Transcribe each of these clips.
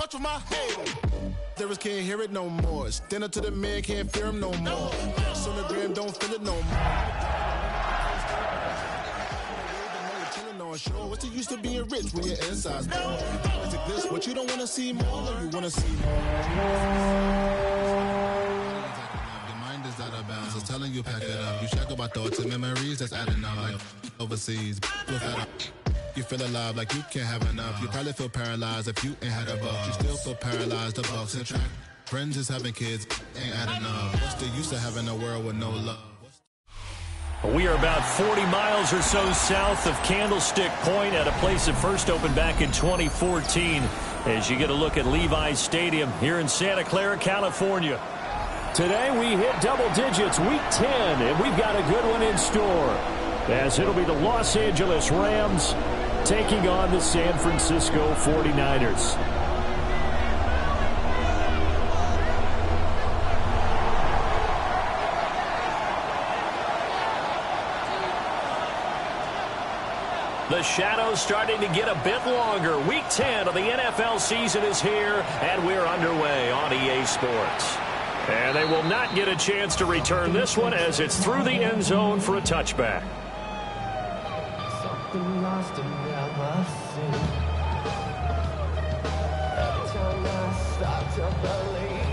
Watch for my haters. There can't hear it no more. Stand up to the man, can't fear him no more. Sonogram don't feel it no more. Sure, what's the use of being rich when your inside's poor? Is it this what you don't want to see more, or you want to see more? Your mind is out of bounds. It's telling you pack it up. You check about thoughts and memories that's adding up. Like overseas, you feel alive like you can't have enough. You probably feel paralyzed if you ain't had a buck. You still feel paralyzed above the track. Friends is having kids, ain't adding up. What's the use of having a world with no love? We are about 40 miles or so south of Candlestick Point at a place that first opened back in 2014 as you get a look at Levi's Stadium here in Santa Clara, California. Today we hit double digits, week 10, and we've got a good one in store as it'll be the Los Angeles Rams taking on the San Francisco 49ers. The shadow's starting to get a bit longer. Week 10 of the NFL season is here, and we're underway on EA Sports. And they will not get a chance to return this one as it's through the end zone for a touchback. Something lost and never seen. Every time I start to believe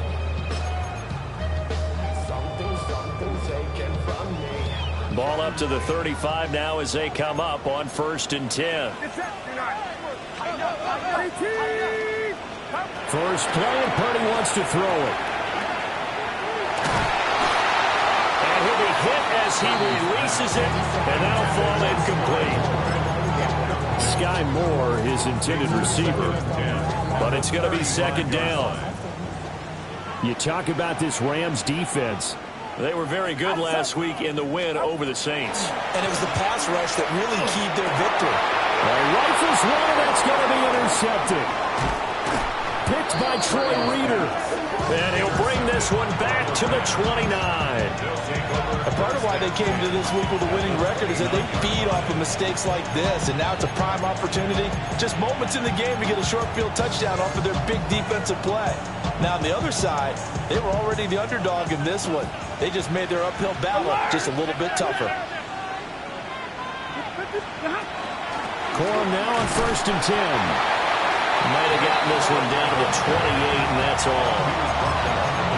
something taken from me. Ball up to the 35 now as they come up on 1st and 10. First play, and Purdy wants to throw it. And he'll be hit as he releases it, and that'll fall incomplete. Sky Moore, his intended receiver, but it's going to be 2nd down. You talk about this Rams defense. They were very good last week in the win over the Saints. And it was the pass rush that really keyed their victory. Rifles one, and that's going to be intercepted. Picked by Troy Reeder. And he'll bring this one back to the 29. A part of why they came to this week with a winning record is that they feed off of mistakes like this. And now it's a prime opportunity. Just moments in the game to get a short field touchdown off of their big defensive play. Now, on the other side, they were already the underdog in this one. They just made their uphill battle just a little bit tougher. Corum now on 1st and 10. Might have gotten this one down to the 28, and that's all.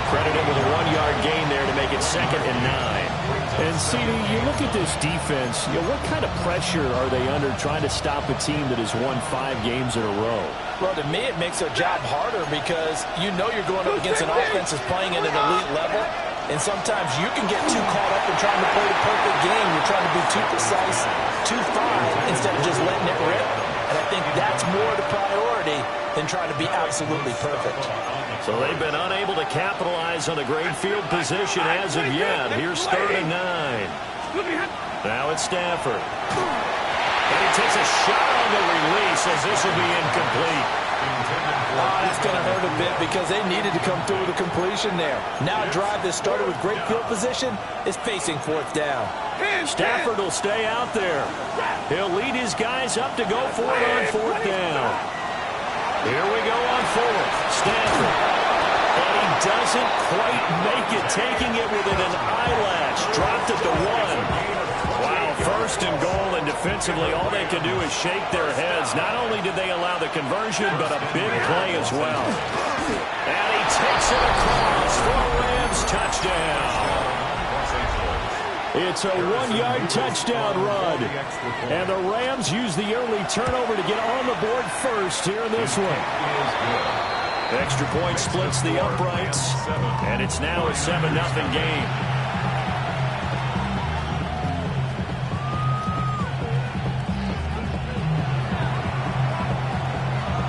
Credited with a 1-yard gain there to make it 2nd and 9. And, CD, you look at this defense, what kind of pressure are they under trying to stop a team that has won 5 games in a row? Well, to me, it makes their job harder because you know you're going up against an offense that's playing at an elite level. And sometimes you can get too caught up in trying to play the perfect game. You're trying to be too precise, too fine, instead of just letting it rip. And I think that's more the priority than trying to be absolutely perfect. So they've been unable to capitalize on a great field position as of yet. Here's 3rd and 9. Now it's Stafford. And he takes a shot on the release as this will be incomplete. That's going to hurt a bit because they needed to come through with a completion there. Now a drive that started with great field position is facing 4th down. Stafford will stay out there. He'll lead his guys up to go for it on 4th down. Here we go on 4th. Stafford. And he doesn't quite make it, taking it within an eyelash. Dropped at the 1. Wow, 1st and goal, and defensively all they can do is shake their heads. Not only did they allow the conversion, but a big play as well. And he takes it across for a Rams touchdown. It's a 1-yard touchdown run. And the Rams use the early turnover to get on the board first here in this one. Extra point splits the uprights, and it's now a 7-0 game.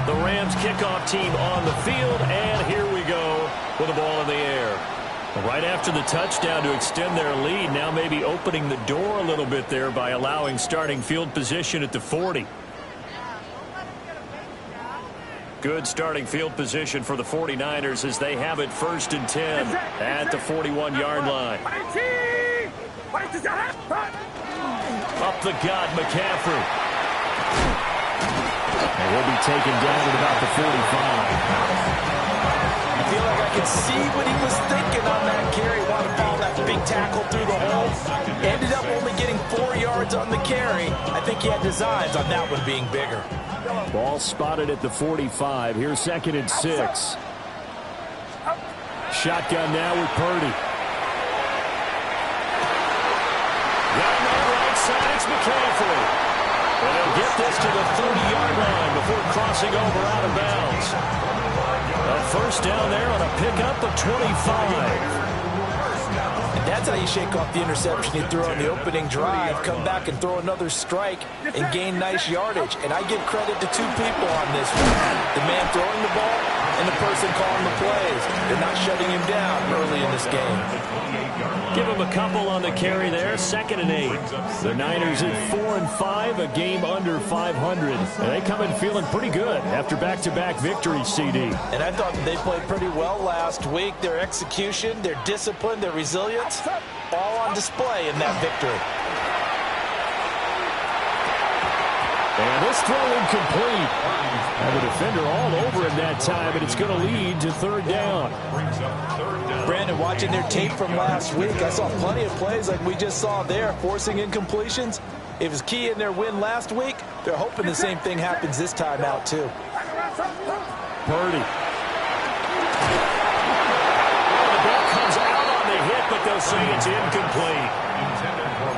The Rams kickoff team on the field, and here we go with the ball in the air. Right after the touchdown to extend their lead, now maybe opening the door a little bit there by allowing starting field position at the 40. Good starting field position for the 49ers as they have it 1st and 10 at the 41-yard line. Up the gut, McCaffrey. And he'll be taken down at about the 45. I feel like I could see what he was thinking on that carry. Wanted to follow that big tackle through the hole. Ended up only getting 4 yards on the carry. I think he had designs on that one being bigger. Ball spotted at the 45. Here's 2nd and 6. Shotgun now with Purdy. Down there right side, it's McCaffrey. And he'll get this to the 30-yard line before crossing over out of bounds. A first down there on a pickup of 25. And that's how you shake off the interception he threw on the opening drive, come back and throw another strike and gain nice yardage. And I give credit to 2 people on this one. The man throwing the ball and the person calling the plays. They're not shutting him down early in this game. Give him a couple on the carry there. 2nd and 8. The Niners at 4-5, a game under 500. And they come in feeling pretty good after back-to-back victories, CD. And I thought they played pretty well last week. Their execution, their discipline, their resilience, all on display in that victory. And this throw incomplete. And the defender all over him that time, and it's going to lead to 3rd down. Brandon, watching their tape from last week, I saw plenty of plays like we just saw there, forcing incompletions. It was key in their win last week. They're hoping the same thing happens this time out, too. Purdy. The ball comes out on the hit, but they'll say it's incomplete.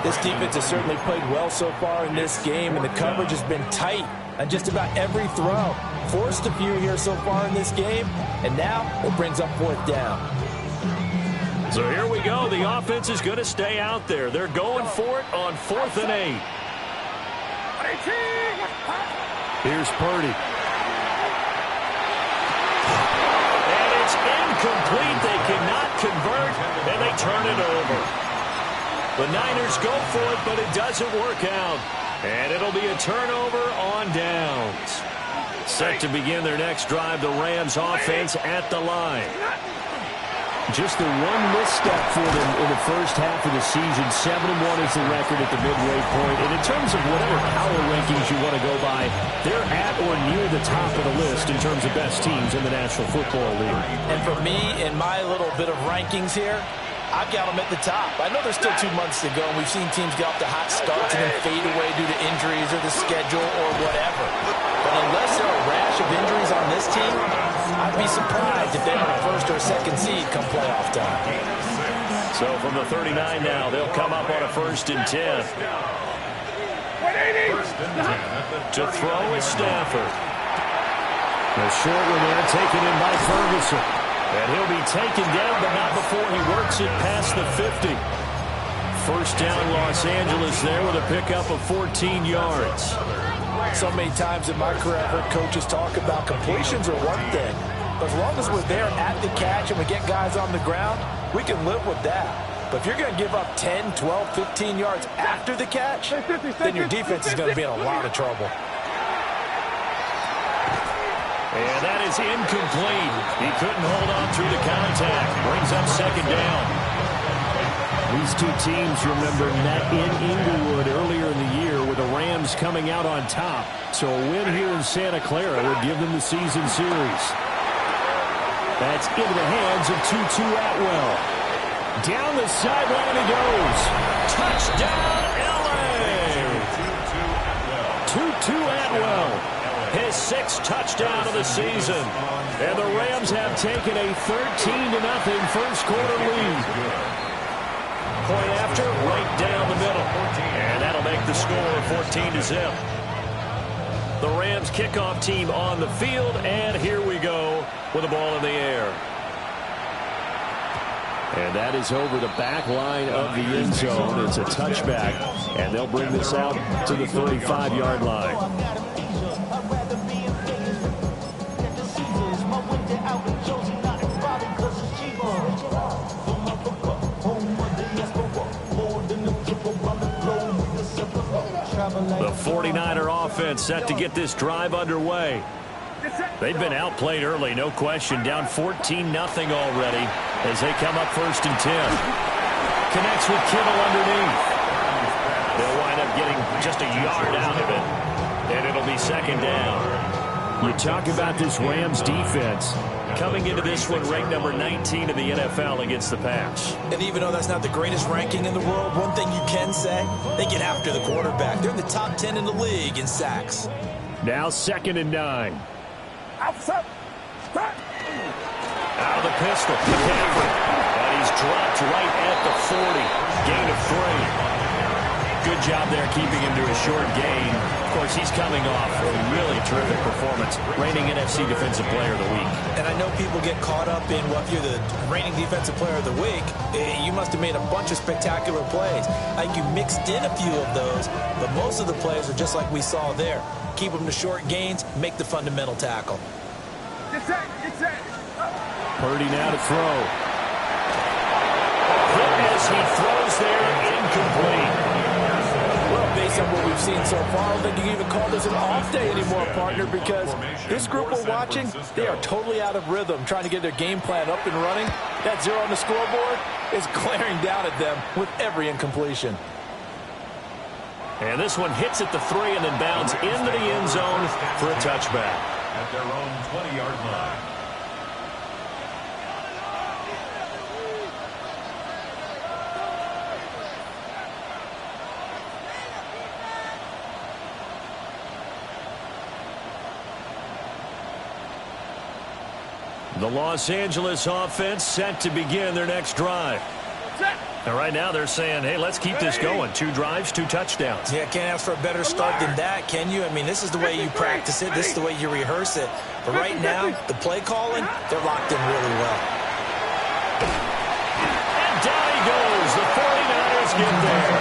This defense has certainly played well so far in this game, and the coverage has been tight on just about every throw. Forced a few here so far in this game, and now it brings up 4th down. So here we go. The offense is going to stay out there. They're going for it on 4th and 8. Here's Purdy. And it's incomplete. They cannot convert, and they turn it over. The Niners go for it, but it doesn't work out. And it'll be a turnover on downs. Set to begin their next drive, the Rams offense at the line. Just the one misstep for them in the first half of the season. 7-1 is the record at the midway point. And in terms of whatever power rankings you want to go by, they're at or near the top of the list in terms of best teams in the National Football League. And for me, in my little bit of rankings here, I've got them at the top. I know there's still 2 months to go, and we've seen teams get off to hot starts and then fade away due to injuries or the schedule or whatever. But unless there are a rash of injuries on this team, I'd be surprised if they're on a 1st or 2nd seed come playoff time. So from the 39 now, they'll come up on a 1st and 10. To throw is Stafford. The short one there taken in by Ferguson. And he'll be taken down, but not before he works it past the 50. First down, Los Angeles there with a pickup of 14 yards. So many times in my career, I've heard coaches talk about completions are one thing. But as long as we're there at the catch and we get guys on the ground, we can live with that. But if you're going to give up 10, 12, 15 yards after the catch, then your defense is going to be in a lot of trouble. And that is incomplete. He couldn't hold on through the contact. Brings up 2nd down. These 2 teams, remember, met in Inglewood earlier in the year with the Rams coming out on top. So a win here in Santa Clara would give them the season series. That's into the hands of Tutu Atwell. Down the sideline he goes. Touchdown, L.A. Tutu Atwell. His 6th touchdown of the season. And the Rams have taken a 13-0 first quarter lead. Point after, right down the middle. And that'll make the score 14-0. The Rams kickoff team on the field, and here we go with the ball in the air. And that is over the back line of the end zone. It's a touchback, and they'll bring this out to the 35-yard line. The 49er offense set to get this drive underway. They've been outplayed early, no question. Down 14-0 already as they come up 1st and 10. Connects with Kittle underneath. They'll wind up getting just a yard out of it. And it'll be be second down. You talk about this Rams defense coming into this one ranked number 19 in the NFL against the pass. And even though that's not the greatest ranking in the world, one thing you can say, they get after the quarterback. They're in the top 10 in the league in sacks. Now 2nd and 9. Out of the pistol, McCaffrey. And he's dropped right at the 40. Gain of 3. Good job there keeping him to a short gain. Of course, he's coming off a really terrific performance. Reigning NFC Defensive Player of the Week. And I know people get caught up in what you're the reigning Defensive Player of the Week. You must have made a bunch of spectacular plays. I think you mixed in a few of those, but most of the plays are just like we saw there. Keep them to short gains, make the fundamental tackle. Purdy now to throw. As he throws there, incomplete. Well, based on what we've seen so far, I don't think you can even call this an off day anymore, partner, because this group we're watching, they are totally out of rhythm, trying to get their game plan up and running. That 0 on the scoreboard is glaring down at them with every incompletion. And this one hits at the 3 and then bounds into the end zone for a touchback. At their own 20-yard line. The Los Angeles offense set to begin their next drive. And right now they're saying, hey, let's keep this going. 2 drives, 2 touchdowns. Yeah, can't ask for a better start than that, can you? I mean, this is the way you practice it. This is the way you rehearse it. But right now, the play calling, they're locked in really well. And down he goes. The 49ers get there.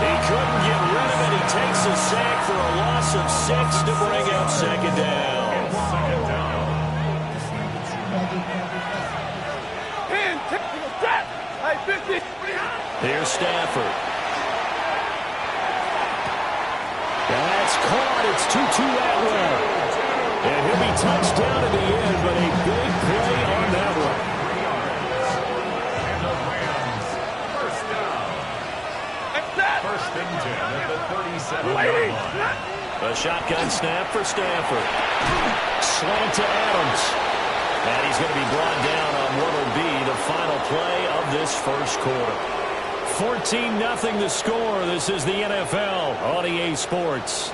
He couldn't get rid of it. He takes a sack for a loss of 6 to bring up second down. Here's Stafford. That's caught. It's Tutu Atwell. And he'll be touched down at the end, but a big play on that one. First and 10 at the 37-yard line. A shotgun snap for Stafford. Slant to Adams. And he's going to be brought down on what will be the final play of this first quarter. 14-0 the score. This is the NFL on EA Sports.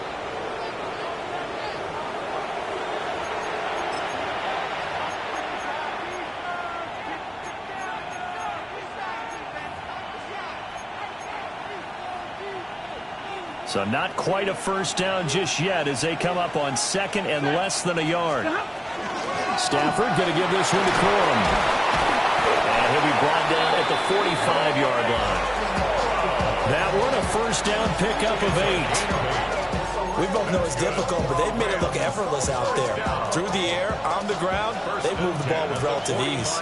So not quite a first down just yet as they come up on 2nd and less than a yard. Stafford going to give this one to Corum. And he'll be brought down at the 45-yard line. That one a first down pickup of 8. We both know it's difficult, but they've made it look effortless out there. Through the air, on the ground, they've moved the ball with relative ease.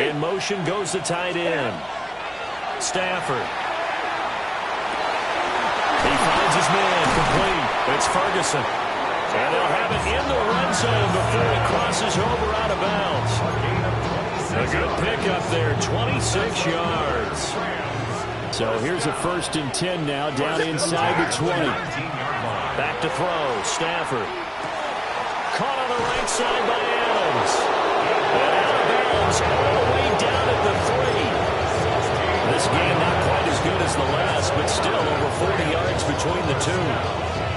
In motion goes the tight end. Stafford. He finds his man complete. It's Ferguson. And they'll have it in the red zone before he crosses over out of bounds. A good pickup there, 26 yards. So here's a 1st and 10 now, down inside the 20. Back to throw, Stafford. Caught on the right side by Adams. And out of bounds, all the way down at the 3. This game not quite as good as the last, but still over 40 yards between the two.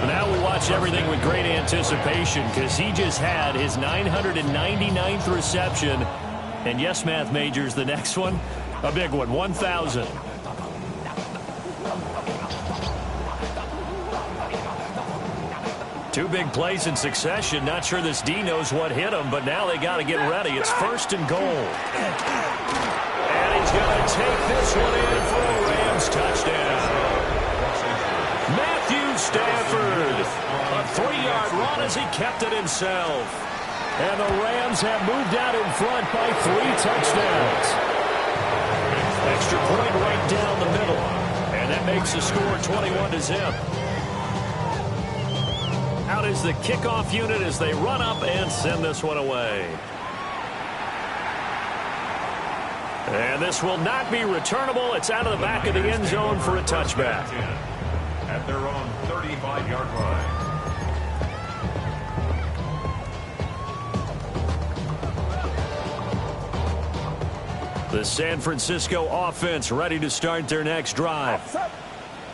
Now we watch everything with great anticipation because he just had his 999th reception. And yes, math majors, the next one, a big one, 1,000. Two big plays in succession. Not sure this D knows what hit him, but now they got to get ready. It's 1st and goal. And he's going to take this one in for a Rams touchdown. Matthew Stafford. A 3-yard run as he kept it himself. And the Rams have moved out in front by 3 touchdowns. Extra point right down the middle. And that makes the score 21-0. Out is the kickoff unit as they run up and send this one away. And this will not be returnable. It's out of the back of the end zone for a touchback. At their own 35-yard line. The San Francisco offense ready to start their next drive.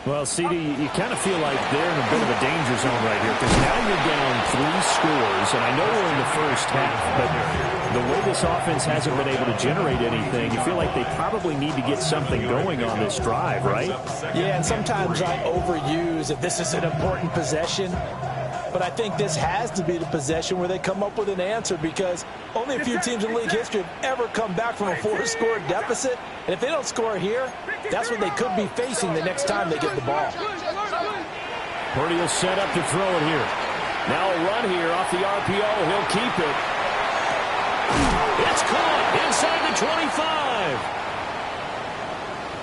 Well, CD, you kind of feel like they're in a bit of a danger zone right here because now you're down 3 scores, and I know we're in the first half, but the way this offense hasn't been able to generate anything, you feel like they probably need to get something going on this drive, right? Yeah, and sometimes I overuse that this is an important possession, but I think this has to be the possession where they come up with an answer because only a few teams in league history have ever come back from a 4-score deficit. And if they don't score here, that's what they could be facing the next time they get the ball. Purdy will set up to throw it here. Now a run here off the RPO. He'll keep it. It's caught inside the 25.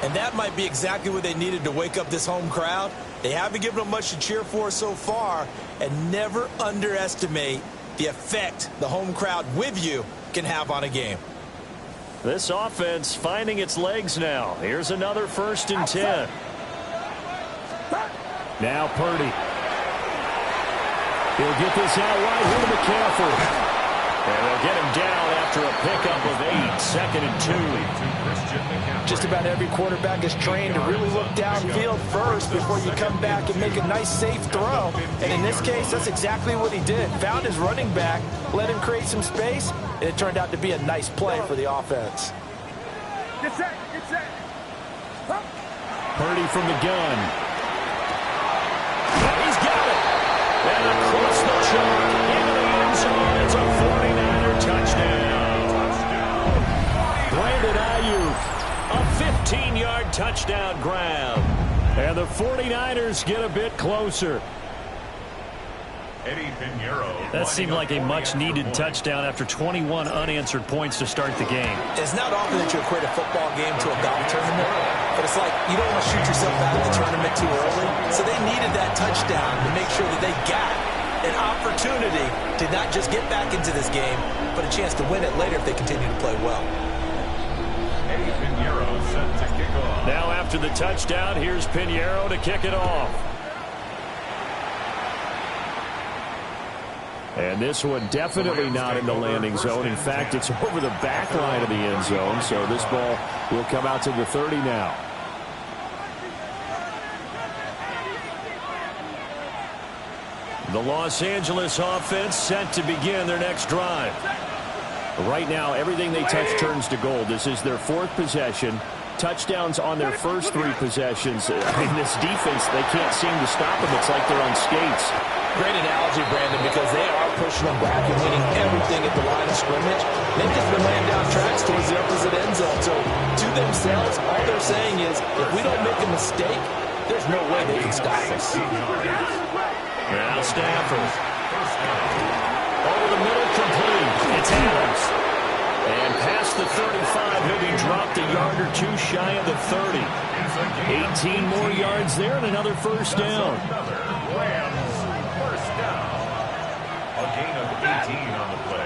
And that might be exactly what they needed to wake up this home crowd. They haven't given them much to cheer for so far, and never underestimate the effect the home crowd with you can have on a game. This offense finding its legs now. Here's another 1st and 10. Now Purdy. He'll get this out wide here to McCaffrey. And they'll get him down after a pickup of 8, 2nd and 2. Just about every quarterback is trained to really look downfield first before you come back and make a nice, safe throw. And in this case, that's exactly what he did. Found his running back, let him create some space, and it turned out to be a nice play for the offense. Get set, get set. Purdy from the gun. And he's got it. And across the chalk into the end zone. It's a 49er touchdown. Brandon Ayuk, a 15-yard touchdown grab. And the 49ers get a bit closer. Eddie Pinheiro. That seemed like a much-needed touchdown after 21 unanswered points to start the game. It's not often that you equate a football game to a golf tournament, but it's like you don't want to shoot yourself out of the tournament too early. So they needed that touchdown to make sure that they got an opportunity to not just get back into this game, but a chance to win it later if they continue to play well. Eddie Pinheiro set to kick off. Now after the touchdown, here's Pinheiro to kick it off. And this one definitely not in the landing zone. In fact, it's over the back line of the end zone. So this ball will come out to the 30 now. The Los Angeles offense set to begin their next drive. Right now, everything they touch turns to gold. This is their 4th possession. Touchdowns on their first 3 possessions. I mean, this defense, they can't seem to stop them. It's like they're on skates. Great analogy, Brandon, because they are pushing them back and winning everything at the line of scrimmage. They've just been laying down tracks towards the opposite end zone. So to themselves, all they're saying is, if we don't make a mistake, there's no way they can stop us. Now Stafford. Over the middle, complete. It's Adams. And past the 35, he'll be dropped a yard or 2 shy of the 30. 18 more yards there and another 1st down. A gain of 18 on the play.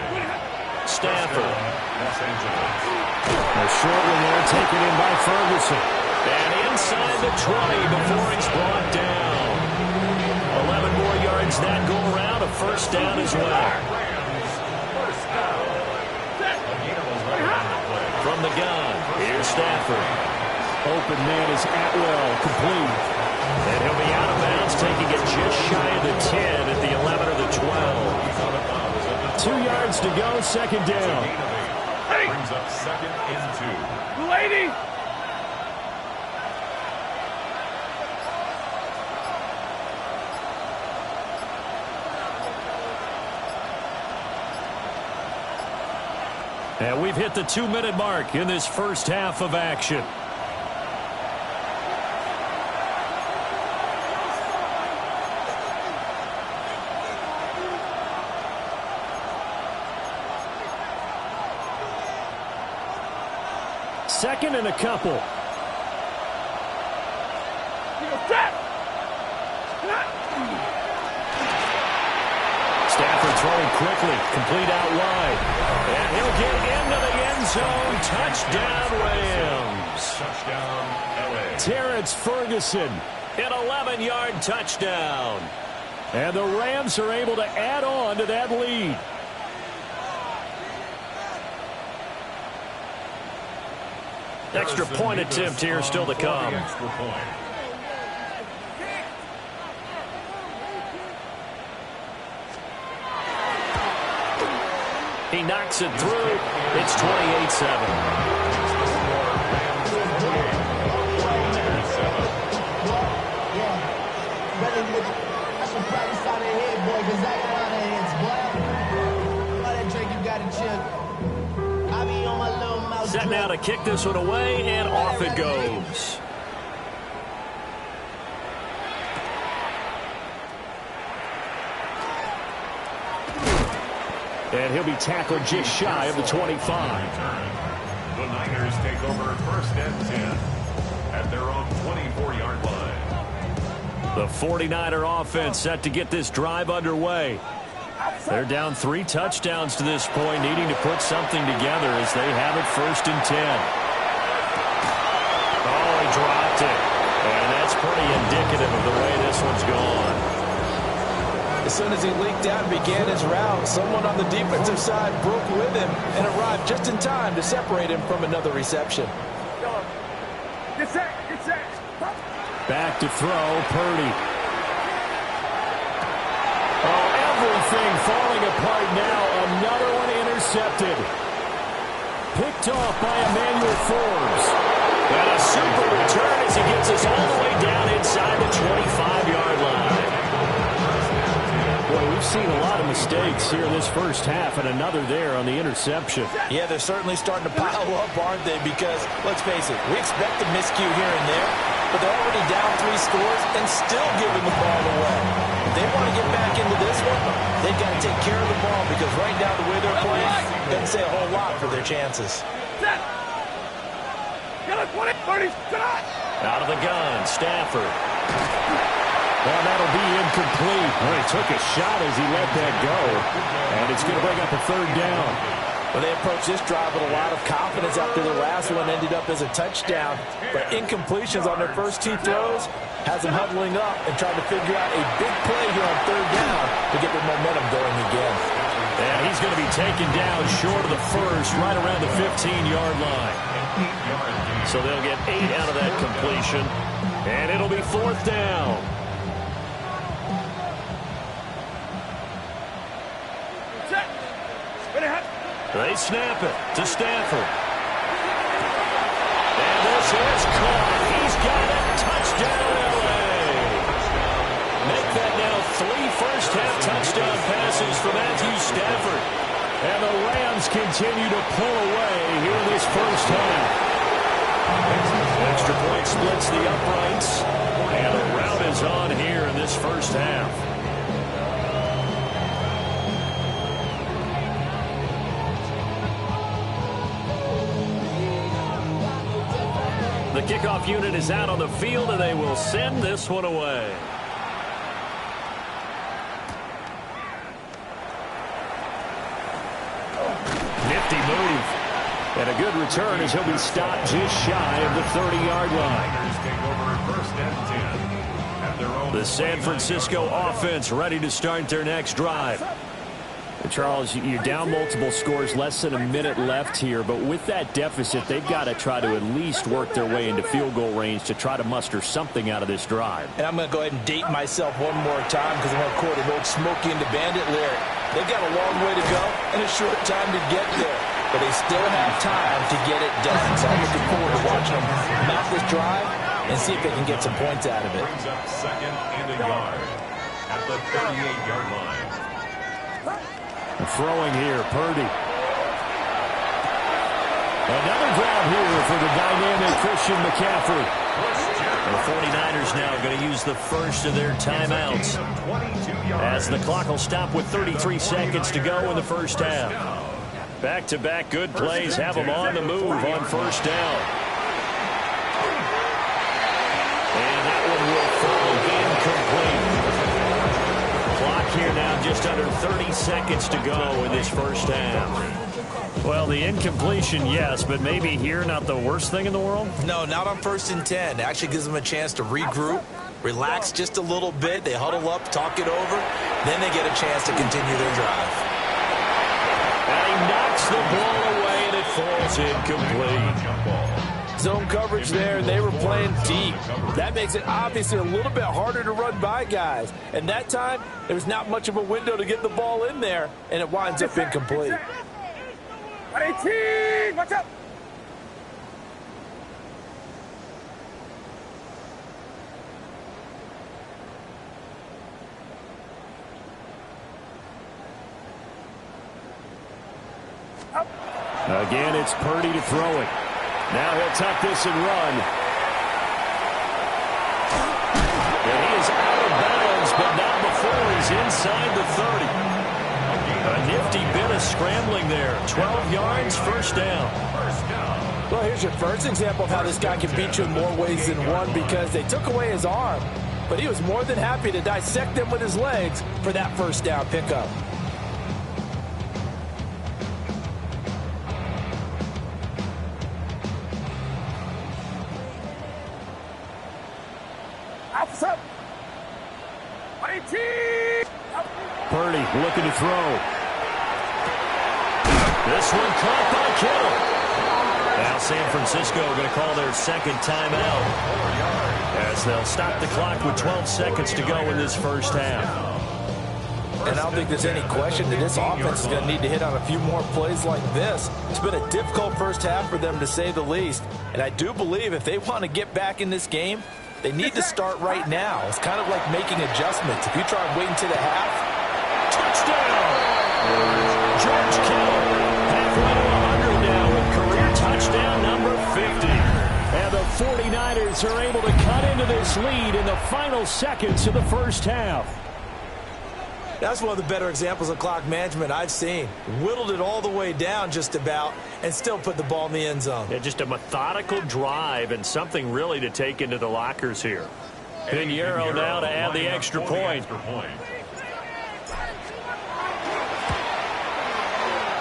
Stafford. Los Angeles. A short one there taken in by Ferguson. And inside the 20 before it's brought down. 11 more yards that go around. A 1st down as well. From the gun, here's Stafford. Open man is Atwell, complete. And he'll be out of bounds, taking it just shy of the 10 at the 11 or the 12. 2 yards to go, 2nd down. Brings up 2nd and 2. Lady! And we've hit the 2-minute mark in this first half of action. Second and a couple. Stafford throwing quickly, complete out wide. And he'll get into the end zone. Touchdown, Rams. Touchdown, LA. Terrence Ferguson, an 11-yard touchdown. And the Rams are able to add on to that lead. Extra point attempt here still to come. Extra point. He knocks it through. It's 28-7. Set now to kick this one away, and off it goes. And he'll be tackled just shy of the 25. The Niners take over first and 10 at their own 24-yard line. The 49er offense set to get this drive underway. They're down 3 touchdowns to this point, needing to put something together as they have it first and 10. Oh, he dropped it. And that's pretty indicative of the way this one's gone. As soon as he leaked out and began his route, someone on the defensive side broke with him and arrived just in time to separate him from another reception. Get set, get set. Back to throw, Purdy. Oh, everything falling apart now. Another one intercepted. Picked off by Emmanuel Forbes. And a super return as he gets us all the way down inside the 25-yard line. Boy, we've seen a lot of mistakes here in this first half, and another there on the interception. Yeah, they're certainly starting to pile up, aren't they? Because, let's face it, we expect a miscue here and there, but they're already down 3 scores and still giving the ball away. If they want to get back into this one, they've got to take care of the ball, because right now the way they're playing doesn't say a whole lot for their chances. Set. Get it, 20, 30, set. Out of the gun, Stafford. Well, that'll be incomplete. Well, he took a shot as he let that go, and it's going to bring up a third down. Well, they approached this drive with a lot of confidence after the last one ended up as a touchdown. But incompletions on their first 2 throws has them huddling up and trying to figure out a big play here on third down to get their momentum going again. And he's going to be taken down short of the first, right around the 15-yard line. So they'll get 8 out of that completion, and it'll be 4th down. They snap it to Stafford. And this is caught. He's got it. Touchdown, LA. Make that now 3 first-half touchdown passes for Matthew Stafford. And the Rams continue to pull away here in this first half. Extra point splits the uprights. And a rout is on here in this first half. The kickoff unit is out on the field, and they will send this one away. Nifty move. And a good return as he'll be stopped just shy of the 30-yard line. The San Francisco offense ready to start their next drive. Charles, you're down multiple scores, less than a minute left here, but with that deficit, they've got to try to at least work their way into field goal range to try to muster something out of this drive. And I'm going to go ahead and date myself one more time because I'm going to quote an old Smokey and the Bandit lyric. They've got a long way to go and a short time to get there, but they still have time to get it done. So I'm looking forward to watching them mount this drive and see if they can get some points out of it. Brings up 2nd and a yard at the 38-yard line. Throwing here, Purdy. Another grab here for the dynamic Christian McCaffrey. The 49ers now going to use the first of their timeouts as the clock will stop with 33 seconds to go in the first half. Back-to-back good plays have them on the move on first down. And that one will fall incomplete. Clock here now with just under 30 seconds to go in this first half. Well, the incompletion, yes, but maybe here not the worst thing in the world? No, not on 1st and 10. It actually gives them a chance to regroup, relax just a little bit. They huddle up, talk it over. Then they get a chance to continue their drive. And he knocks the ball away, and it falls incomplete. Zone coverage there, and they were playing deep. That makes it obviously a little bit harder to run by guys. And that time, there was not much of a window to get the ball in there, and it winds up incomplete. 18, watch out! Again, it's Purdy to throw it. Now he'll tuck this and run. And he is out of bounds, but not before he's inside the 30. A nifty bit of scrambling there. 12 yards, first down. Well, here's your first example of how this guy can beat you in more ways than one, because they took away his arm, but he was more than happy to dissect them with his legs for that first down pickup. Purdy looking to throw. This one caught by Kittle. Now San Francisco going to call their second timeout as they'll stop the clock with 12 seconds to go in this first half. And I don't think there's any question that this offense is going to need to hit on a few more plays like this. It's been a difficult first half for them, to say the least. And I do believe if they want to get back in this game, they need to start right now. It's kind of like making adjustments. If you try and wait until the half, touchdown! George Kittle, halfway to 100 now with career touchdown number 50. And the 49ers are able to cut into this lead in the final seconds of the first half. That's one of the better examples of clock management I've seen. Whittled it all the way down just about and still put the ball in the end zone. Yeah, just a methodical drive and something really to take into the lockers here. Pinheiro now to add the extra point.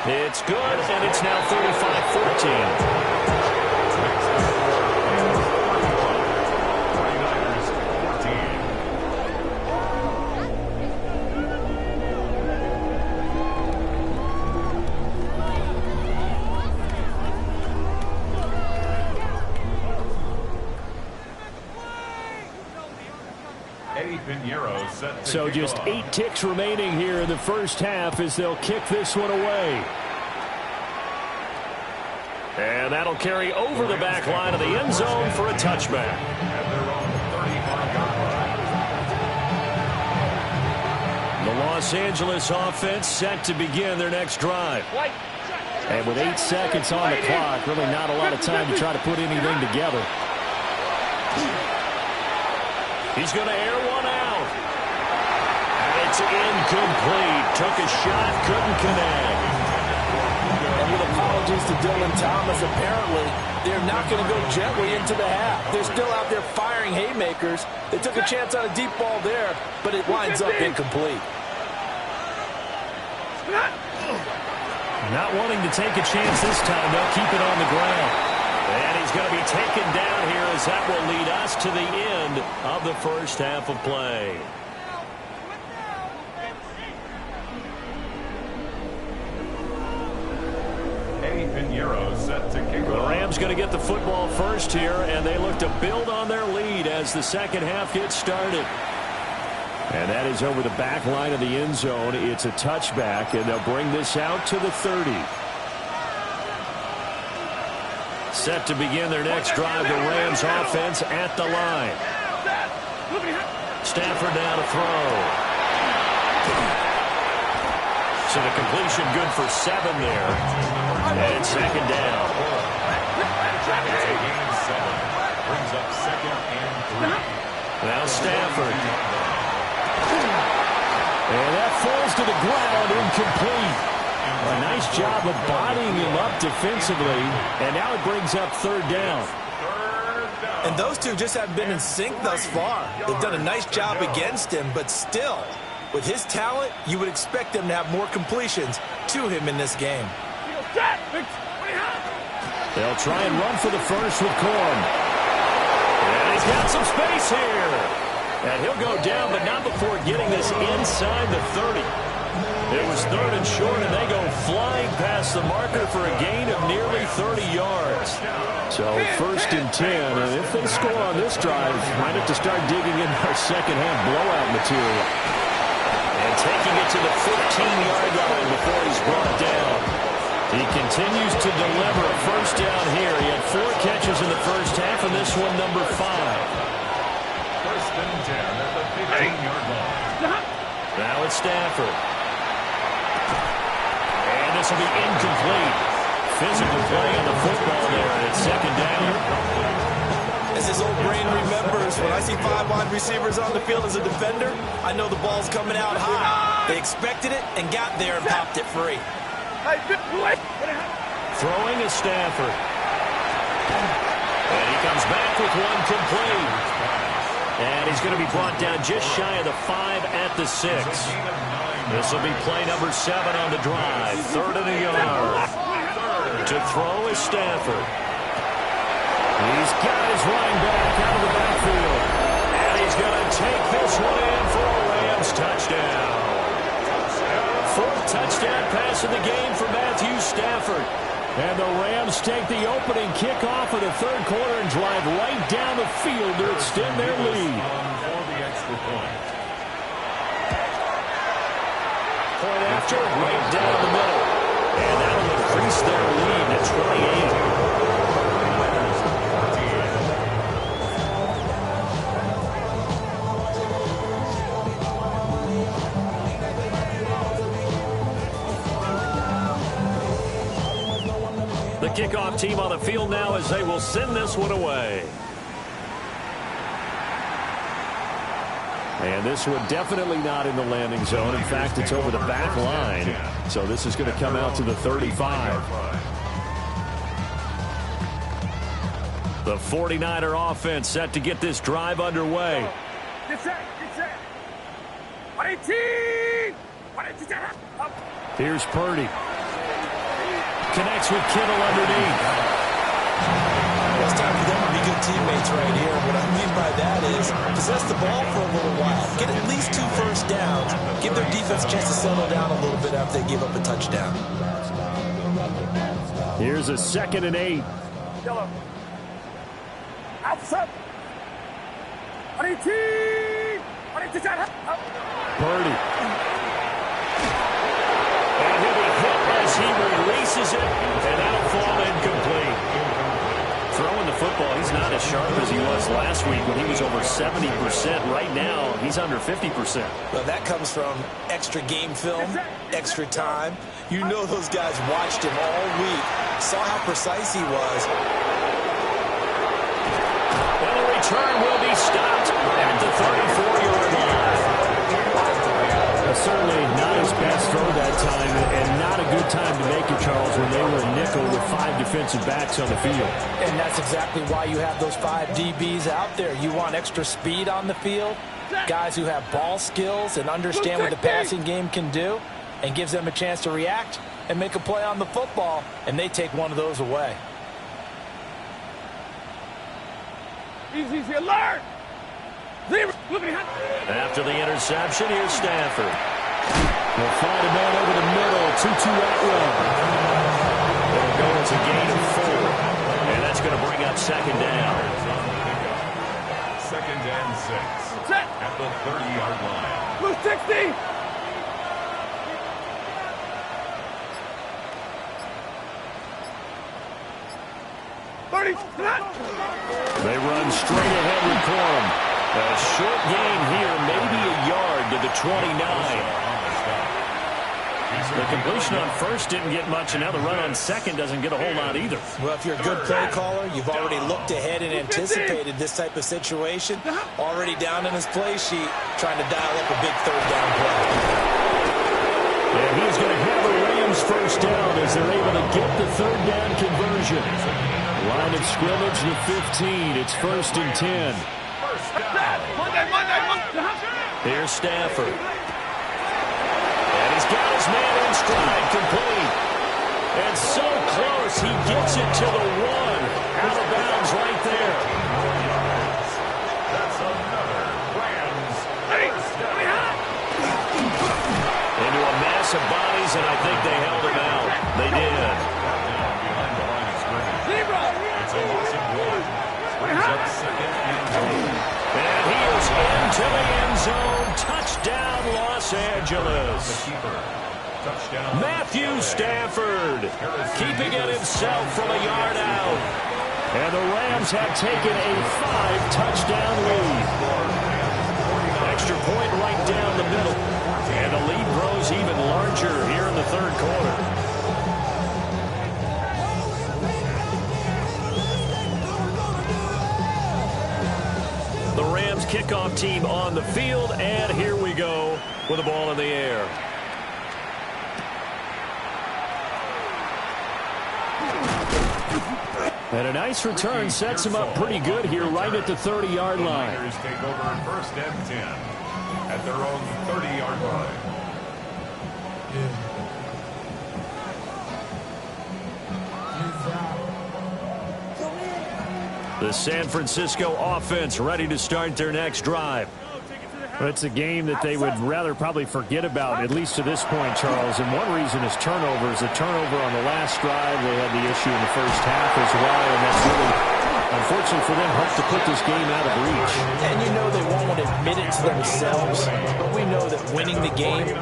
It's good, and it's now 35-14. So just 8 ticks remaining here in the first half as they'll kick this one away. And that'll carry over the back line of the end zone for a touchback. The Los Angeles offense set to begin their next drive. And with 8 seconds on the clock, really not a lot of time to try to put anything together. He's going to air one out. And it's incomplete. Took a shot, couldn't connect. And with apologies to Dylan Thomas, apparently they're not going to go gently into the half. They're still out there firing haymakers. They took a chance on a deep ball there, but it winds up incomplete. Not wanting to take a chance this time. They'll keep it on the ground. And he's going to be taken down here as that will lead us to the end of the first half of play. The Rams going to get the football first here, and they look to build on their lead as the second half gets started. And that is over the back line of the end zone. It's a touchback, and they'll bring this out to the 30. Set to begin their next drive, the Rams offense at the line. Stafford now to throw. So the completion good for 7 there. And second down. Brings up 2nd and 3. Now Stafford. And that falls to the ground, incomplete. A nice job of bodying him up defensively, and now it brings up 3rd down. And those two just haven't been in sync thus far. They've done a nice job against him, but still, With his talent, you would expect them to have more completions to him in this game. They'll try and run for the first with Corum. And he's got some space here. And he'll go down, but not before getting this inside the 30. It was 3rd and short, and they go flying past the marker for a gain of nearly 30 yards. So 1st and 10, and if they score on this drive, might have to start digging in our second-half blowout material. And taking it to the 15-yard line before he's brought down. He continues to deliver a first down here. He had 4 catches in the first half, and this one number 5. 1st and 10 at the 15-yard line. Now it's Stafford. And this will be incomplete. Physical play on the football there, and it's 2nd down. As his old brain remembers, when I see 5 wide receivers on the field as a defender, I know the ball's coming out high. They expected it and got there and popped it free. Throwing is Stafford. And he comes back with one complete. And he's going to be brought down just shy of the 5 at the 6. This will be play number 7 on the drive. 3rd and a yard. To throw is Stafford. He's got his running back out of the backfield. And he's going to take this one in for a Rams touchdown. 4th touchdown pass of the game for Matthew Stafford. And the Rams take the opening kickoff of the 3rd quarter and drive right down the field to extend their lead. For the extra point. Point after, right down the middle. And that'll increase their lead to 28. The kickoff team on the field now as they will send this one away. And this one definitely not in the landing zone. In fact, it's over the back line. So this is going to come out to the 35. The 49er offense set to get this drive underway. Here's Purdy. Connects with Kittle underneath. It's time for them to be good teammates right here. What I mean by that is possess the ball for a little while. Get at least 2 first downs. Give their defense a chance to settle down a little bit after they give up a touchdown. Here's a 2nd and 8. Purdy. And he'll be hit as he releases it, and that'll fall incomplete. Throwing the football, he's not as sharp as he was last week when he was over 70%. Right now, he's under 50%. Well, that comes from extra game film, extra time. You know those guys watched him all week, saw how precise he was. And the return will be stopped at the 34-yard line. Certainly not his best throw that time, and not a good time to make it, Charles, when they were nickel with 5 defensive backs on the field. And that's exactly why you have those 5 DBs out there. You want extra speed on the field, guys who have ball skills and understand what the passing game can do, and gives them a chance to react and make a play on the football, and they take one of those away. Easy, alert! After the interception, here's Stafford. They'll find a man over the middle, 2-2 out run. It'll go as a gain of 4, and that's going to bring up 2nd down. 2nd and 6 at the 30-yard line. Blue 60! They run straight ahead with Corum. A short gain here, maybe a yard to the 29. The completion on 1st didn't get much, and now the run on 2nd doesn't get a whole lot either. Well, if you're a good play caller, you've already looked ahead and anticipated this type of situation. Already down in his play sheet, trying to dial up a big 3rd down play. And he's going to have the Rams first down as they're able to get the 3rd down conversion. Line of scrimmage to 15. It's 1st and 10. Here's Stafford. close. He gets it to the 1. Out of bounds right there. That's another Rams first down. Into a mass of bodies, and I think they held him out. They did. Behind the line of scrimmage. It's a loss of 1. Brings up second and 2. And he is into the end zone. Touchdown, Los Angeles. Touchdown. Matthew Stafford keeping it himself from a yard out. And the Rams have taken a 5-touchdown lead. Extra point right down the middle. And the lead grows even larger here in the third quarter. The Rams kickoff team on the field, and here we go with the ball in the air. And a nice return sets him up pretty good here right at the 30-yard line. The Niners take over first and 10 at their own 30-yard line. The San Francisco offense ready to start their next drive. Well, it's a game that they would rather probably forget about, at least to this point, Charles. And one reason is turnovers. A turnover on the last drive. They had the issue in the first half as well. And that's really, unfortunately for them, helped to put this game out of reach. And you know they won't want to admit it to themselves. But we know that winning the game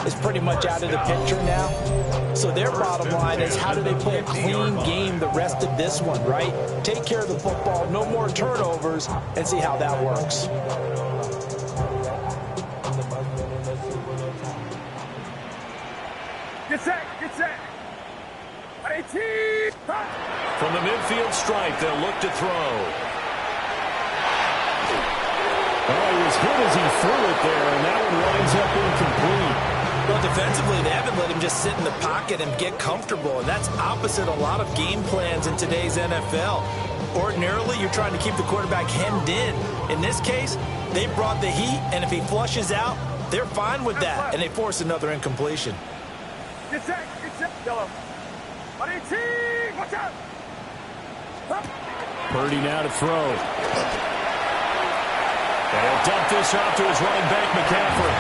is pretty much out of the picture now. So their bottom line is, how do they play a clean game the rest of this one, right? Take care of the football, no more turnovers, and see how that works. Get set, get set. 18. From the midfield stripe, they'll look to throw. Oh, he was hit as he threw it there, and that one winds up incomplete. Well, defensively, they haven't let him just sit in the pocket and get comfortable, and that's opposite a lot of game plans in today's NFL. Ordinarily, you're trying to keep the quarterback hemmed in. In this case, they brought the heat, and if he flushes out, they're fine with that, and they force another incompletion. Get set, yellow. 18. Watch out. Purdy now to throw. And he'll dump this off to his running back, McCaffrey.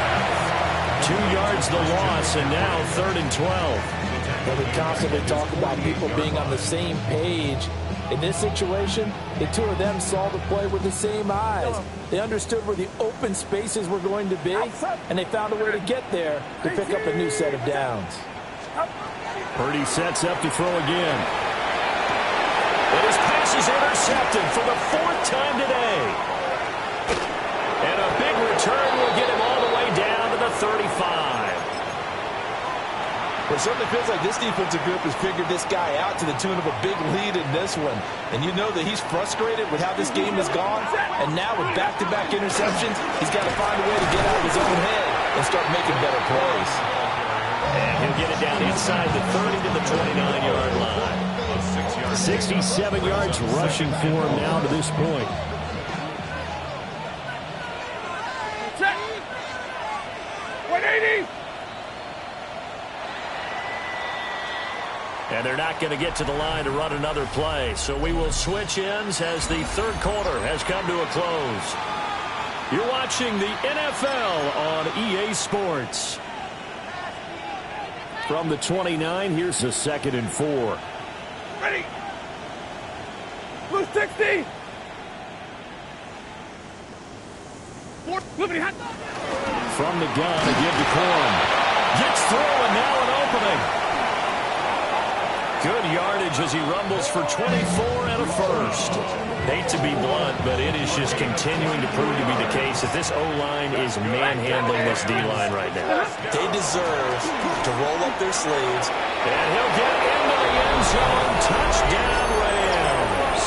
2 yards the loss, and now 3rd and 12. Well, we constantly talk about people being on the same page. In this situation, the two of them saw the play with the same eyes. They understood where the open spaces were going to be, and they found a way to get there to pick up a new set of downs. Purdy sets up to throw again. And his pass is intercepted for the 4th time today. And a big return will get him all the way down to the 35. It certainly feels like this defensive group has figured this guy out to the tune of a big lead in this one. And you know that he's frustrated with how this game has gone. And now with back-to-back interceptions, he's got to find a way to get out of his own head and start making better plays. And he'll get it down inside the 30 to the 29-yard line. 67 yards rushing for him now to this point. Set. 180. And they're not going to get to the line to run another play. So we will switch ends as the third quarter has come to a close. You're watching the NFL on EA Sports. From the 29, here's a 2nd and 4. Ready. Blue 60. From the gun, again to Corum. Gets through, and now an opening. Good yardage as he rumbles for 24 and a first. Hate to be blunt, but it is just continuing to prove to be the case that this O-line is manhandling this D-line right now. They deserve to roll up their sleeves. And he'll get into the end zone. Touchdown, Rams.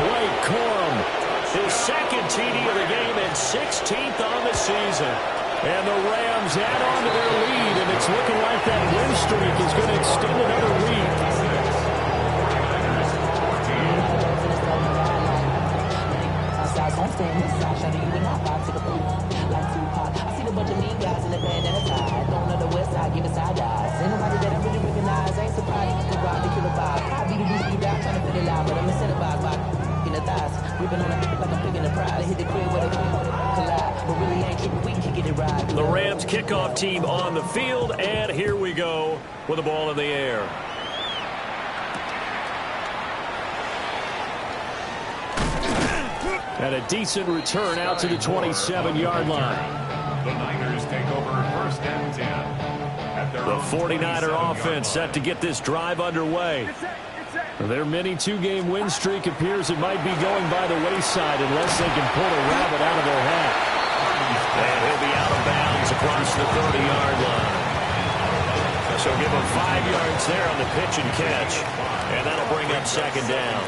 Blake Corum, his 2nd TD of the game and 16th on the season. And the Rams add on to their lead, and it's looking like that win streak is going to extend another week. Don't know the west side, give us side eyes. Ain't nobody that I really recognize. Ain't surprised you can rock the killer pretty loud, but I'm incentivized by in the thighs. We've been on a like a pig in the pride. Hit the crib where they collide, but really ain't tripping. We can get it right. The Rams kickoff team on the field, and here we go with the ball in the air. And a decent return out to the 27-yard line. The Niners take over 1st and 10. The 49er offense set to get this drive underway. Their mini 2-game win streak appears it might be going by the wayside unless they can pull a rabbit out of their hat. And he'll be out of bounds across the 30-yard line. So give him 5 yards there on the pitch and catch. And that'll bring up 2nd down.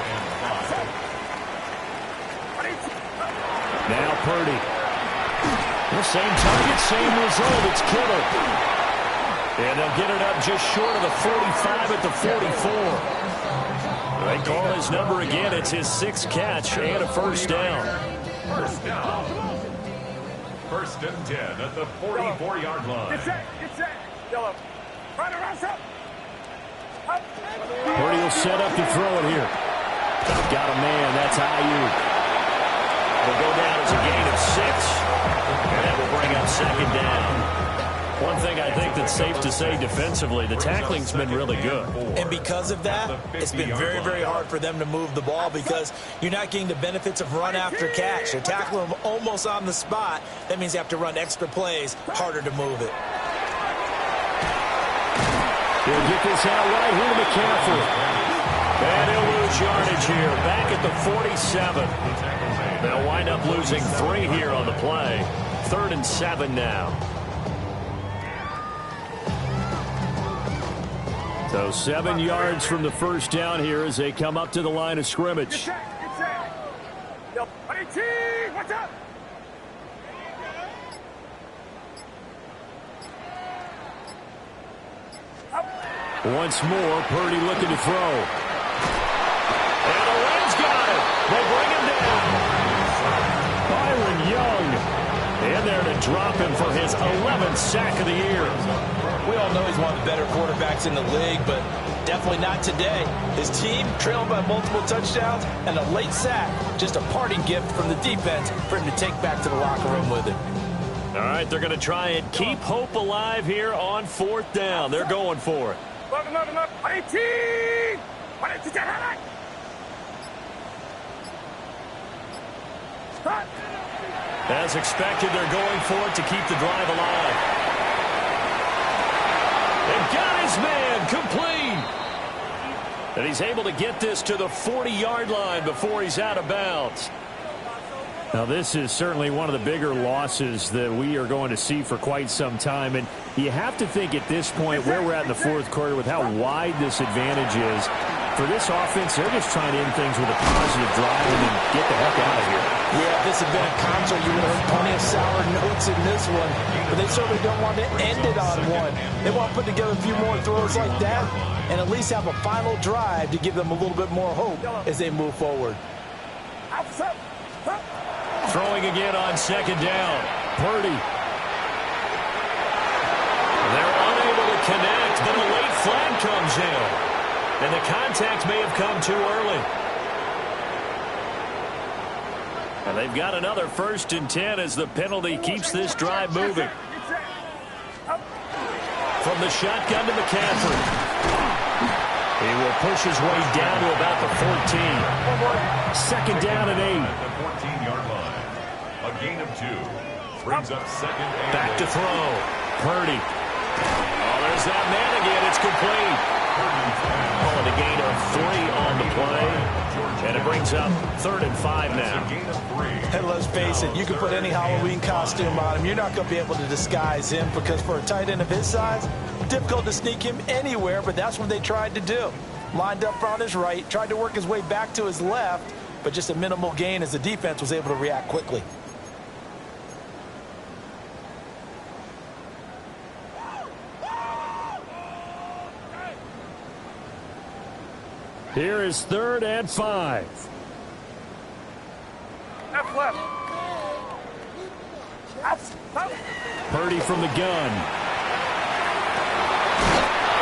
Now Purdy. The same target, same result. It's Kittle. And they'll get it up just short of the 45 at the 44. They call his number again. It's his 6th catch and a 1st down. 1st down. 1st and 10 at the 44-yard line. Get set. Yellow. Right around, set. Purdy will set up to throw it here. Got a man. That's Ayuk. Will go down as a gain of 6, and that will bring up 2nd down. One thing I think that's safe to say defensively, the tackling's been really good. And because of that, it's been very, very hard for them to move the ball because you're not getting the benefits of run after catch. You're tackling them almost on the spot. That means you have to run extra plays, harder to move it. He'll get this out right here to McCaffrey. And he'll lose yardage here, back at the 47. They'll wind up losing 3 here on the play. 3rd and 7 now. So 7 yards from the 1st down here as they come up to the line of scrimmage. Watch out. Once more, Purdy looking to throw. And the Rams got it. They bring him down. Byron Young in there to drop him for his 11th sack of the year. We all know he's one of the better quarterbacks in the league, but definitely not today. His team trailed by multiple touchdowns and a late sack. Just a parting gift from the defense for him to take back to the locker room with him. All right, they're going to try and keep hope alive here on 4th down. They're going for it. As expected, they're going for it to keep the drive alive. They've got his man complete. And he's able to get this to the 40-yard line before he's out of bounds. Now, this is certainly one of the bigger losses that we are going to see for quite some time. And you have to think at this point where we're at in the 4th quarter with how wide this advantage is. For this offense, they're just trying to end things with a positive drive and then get the heck out of here. Yeah, if this had been a concert, you would have heard plenty of sour notes in this one. But they certainly don't want to end it on one. They want to put together a few more throws like that and at least have a final drive to give them a little bit more hope as they move forward. Throwing again on 2nd down. Purdy. They're unable to connect, but a late flag comes in. And the contact may have come too early. And they've got another 1st and 10 as the penalty keeps this drive moving. From the shotgun to McCaffrey. He will push his way down to about the 14. 2nd down and 8. At the 14-yard line. A gain of 2. Brings up 2nd and back to throw. Purdy. Oh, there's that man again. It's complete. Calling a gain of 3 on the play. And it brings up 3rd and 5 now. And let's face it, you can put any Halloween costume on him. You're not going to be able to disguise him because for a tight end of his size, difficult to sneak him anywhere, but that's what they tried to do. Lined up on his right, tried to work his way back to his left, but just a minimal gain as the defense was able to react quickly. Here is 3rd and 5. Left. Purdy from the gun.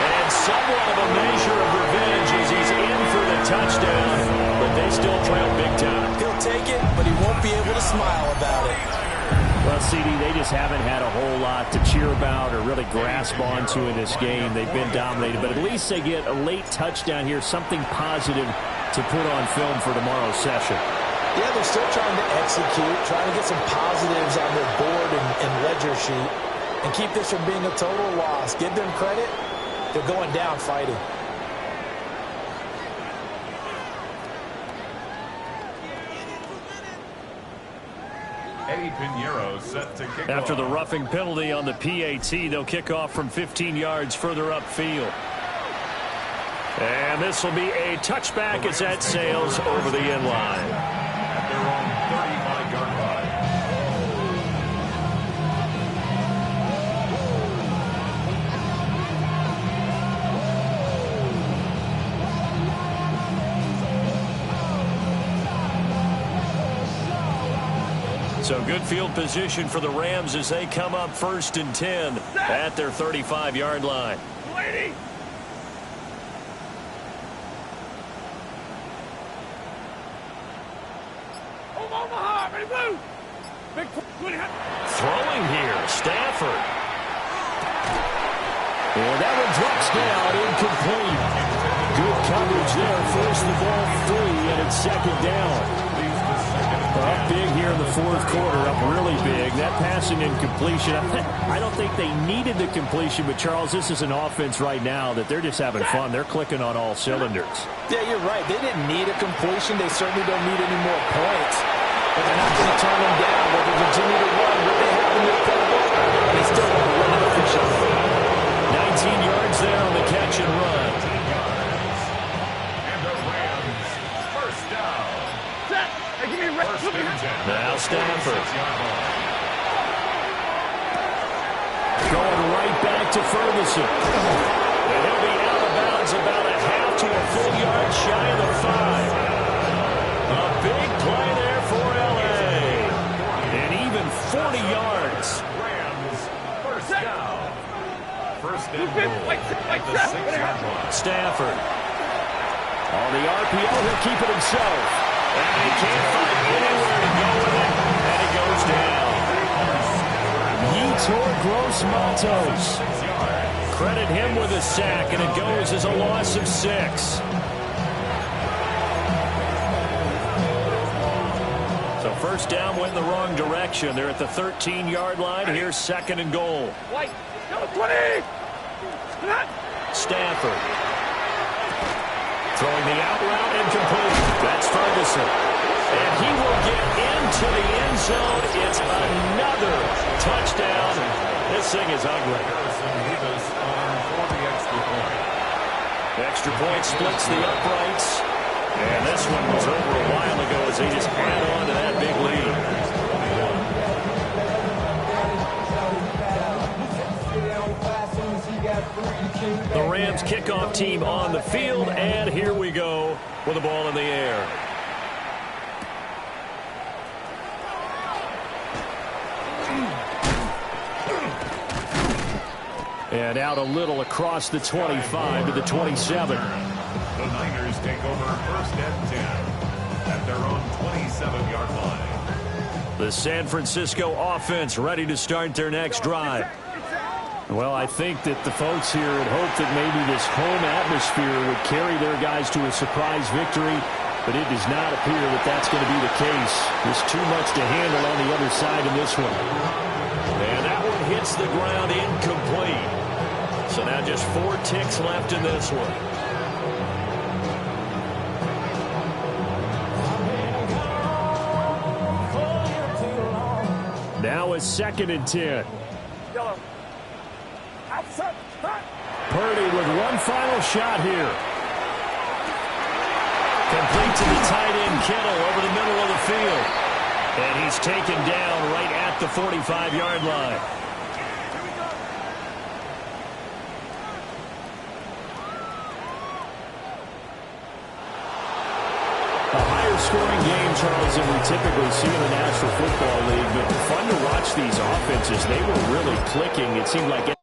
And And somewhat of a measure of revenge as he's in for the touchdown, but they still trail big time. He'll take it, but he won't be able to smile about it. Well, CD, they just haven't had a whole lot to cheer about or really grasp onto in this game. They've been dominated, but at least they get a late touchdown here, something positive to put on film for tomorrow's session. Yeah, they're still trying to execute, trying to get some positives on their board and ledger sheet, and keep this from being a total loss. Give them credit. They're going down fighting. Eddie Pinheiro set to kick After off. the roughing penalty on the PAT, they'll kick off from 15 yards further upfield. And this will be a touchback as that sails over the end line. At their own 35-yard line. So good field position for the Rams as they come up 1st and 10 at their 35-yard line. Lady! Omaha, ready, move! Big Throwing here, Stafford. And that one drops down, incomplete. Good coverage there, forced the ball free, and it's 2nd down. Up big here in the 4th quarter, up really big. That passing incompletion, I don't think they needed the completion, but Charles, this is an offense right now that they're just having fun. They're clicking on all cylinders. Yeah, you're right. They didn't need a completion. They certainly don't need any more points. But they're not going to turn them down. They can continue to run what they have in their playbook. And they still want to run it efficiently. 19 yards there on the catch and run. And the Rams, first down. Hey, give me a rest. First and 10. Now Stafford. 6-yard line. Going right back to Ferguson. And he'll be out of bounds about a half to a full yard shy of the 5. A big play there for L.A. And even 40 yards. Rams, first down. First and goal at the 6-yard line. Stafford. On the RPO, he'll keep it himself. And he can't find anywhere to go with it. And it goes down. Yetur Gross-Matos. Credit him with a sack, and it goes as a loss of 6. So first down went in the wrong direction. They're at the 13-yard line. Here's 2nd and goal. White, go 20! Stafford. Throwing the out route incomplete. That's Ferguson. And he will get into the end zone. It's another touchdown. This thing is ugly. Harrison Davis on for the extra point. Extra point splits the uprights. And this one was over a while ago as they just add on to that big lead. The Rams kickoff team on the field, and here we go with the ball in the air. And out a little across the 25 to the 27. The Niners take over 1st and 10 at their own 27-yard line. The San Francisco offense ready to start their next drive. Well, I think that the folks here had hoped that maybe this home atmosphere would carry their guys to a surprise victory, but it does not appear that that's going to be the case. There's too much to handle on the other side in this one. And that one hits the ground incomplete. So now just 4 ticks left in this one. Now it's 2nd and 10. Yellow. Outside. Purdy with one final shot here. Complete to the tight end, Kittle, over the middle of the field. And he's taken down right at the 45-yard line. A higher scoring game, Charles, than we typically see in the National Football League. But fun to watch these offenses. They were really clicking. It seemed like